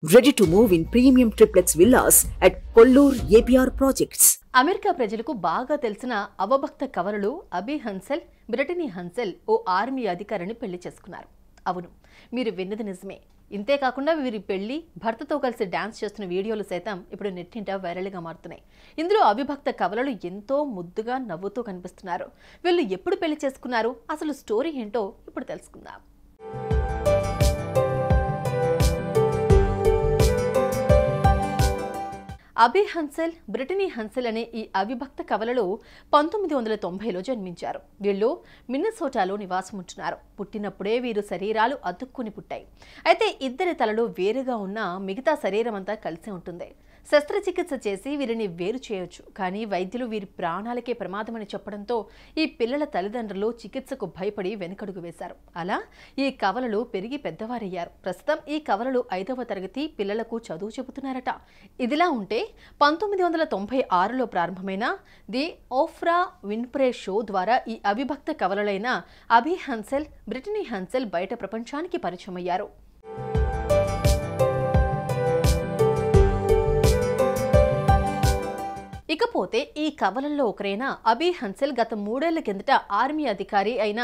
Ready to move in premium triplex villas at Kollur APR Projects. America ప్రజలకు బాగా తెలిసిన అవభక్త కవలలు అబీ హన్సెల్, Brittany హన్సెల్ ఓ army అధికారిని పెళ్లి చేసుకున్నారు. అవును, మీరు విన్నది నిజమే. ఇంతే కాకుండా వీరి పెళ్లి, భర్తతో కలిసి డాన్స్ చేస్తున్న వీడియోలు సైతం ఇప్పుడు నెట్టింట వైరల్గా మారుతున్నాయి. ఇందులో అవిభక్త కవలలు ఎంతో ముద్దుగా నవ్వుతూ కనిపిస్తున్నారు. వీళ్ళు ఎప్పుడు పెళ్లి చేసుకున్నారు, అసలు స్టోరీ ఏంటో ఇప్పుడు తెలుసుకుందాం. అబీ హన్సెల్, బ్రిటనీ హన్సెల్ అనే ఈ అవిభక్త కవలలు 1990లో జన్మించారు. వీళ్ళు మిన్నెసోటాలో నివాసం ఉంటున్నారు. పుట్టినప్పుడే వీరు శరీరాలు అతుక్కుని పుట్టాయి. అయితే ఇద్దరి తలలు వేరుగా ఉన్న మిగతా శరీరం అంతా కలిసి ఉంటుంది. శస్త్రచికిత్స చేసి వీరిని వేరు చేయొచ్చు, కానీ వైద్యులు వీరి ప్రాణాలకే ప్రమాదమని చెప్పడంతో ఈ పిల్లల తల్లిదండ్రులు చికిత్సకు భయపడి వెనుకడుగు వేశారు. అలా ఈ కవలలు పెరిగి పెద్దవారయ్యారు. ప్రస్తుతం ఈ కవలలు 5వ తరగతి పిల్లలకు చదువు చెబుతున్నారట. ఇదిలా ఉంటే 1996లో ప్రారంభమైన ది ఓఫ్రా విన్ఫ్రే షో ద్వారా ఈ అవిభక్త కవలలైన అబీ హన్సెల్, బ్రిటనీ హన్సెల్ బయట ప్రపంచానికి పరిచయమయ్యారు. ఇకపోతే ఈ కవలల్లో ఒకరైన అబీ హన్సెల్ గత 3 ఏళ్ల కిందట ఆర్మీ అధికారి అయిన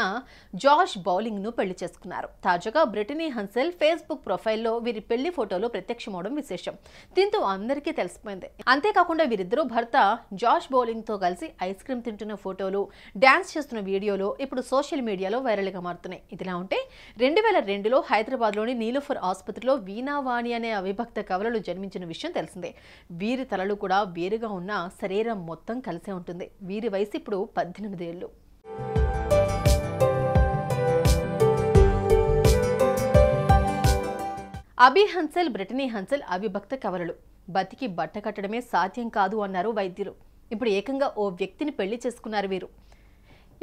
జాష్ బౌలింగ్ ను పెళ్లి చేసుకున్నారు. తాజాగా బ్రిటనీ హన్సెల్ ఫేస్బుక్ ప్రొఫైల్లో వీరి పెళ్లి ఫోటోలు ప్రత్యక్షమవడం విశేషం. దీంతో అందరికీ తెలిసిపోయింది. అంతేకాకుండా వీరిద్దరూ భర్త జాష్ బౌలింగ్ తో కలిసి ఐస్ క్రీమ్ తింటున్న ఫోటోలు, డాన్స్ చేస్తున్న వీడియోలు ఇప్పుడు సోషల్ మీడియాలో వైరల్ గా మారుతున్నాయి. ఇదిలా ఉంటే 2002లో హైదరాబాద్లోని నీలోఫర్ ఆసుపత్రిలో వీణావాణి అనే అవిభక్త కవలలు జన్మించిన విషయం తెలిసిందే. వీరి తలలు కూడా వేరుగా ఉన్న శరీరం మొత్తం కలిసే ఉంటుంది. వీరి వయసు ఇప్పుడు 18 ఏళ్లు. అబీ హన్సెల్, బ్రిటనీ హన్సెల్ అవిభక్త కవలలు. బతికి బట్ట కట్టడమే సాధ్యం కాదు అన్నారు వైద్యులు. ఇప్పుడు ఏకంగా ఓ వ్యక్తిని పెళ్లి చేసుకున్నారు వీరు.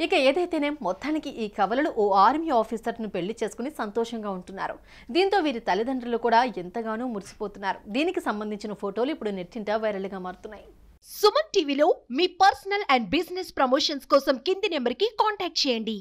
ఇక ఏదైతేనే మొత్తానికి ఈ కవలలు ఓ ఆర్మీ ఆఫీసర్ను పెళ్లి చేసుకుని సంతోషంగా ఉంటున్నారు. దీంతో వీరి తల్లిదండ్రులు కూడా ఎంతగానో మురిసిపోతున్నారు. దీనికి సంబంధించిన ఫోటోలు ఇప్పుడు నెట్టింట వైరల్గా మారుతున్నాయి. సుమన్ టీవీలో మీ పర్సనల్ అండ్ బిజినెస్ ప్రమోషన్స్ కోసం కింది నెంబర్కి కాంటాక్ట్ చేయండి.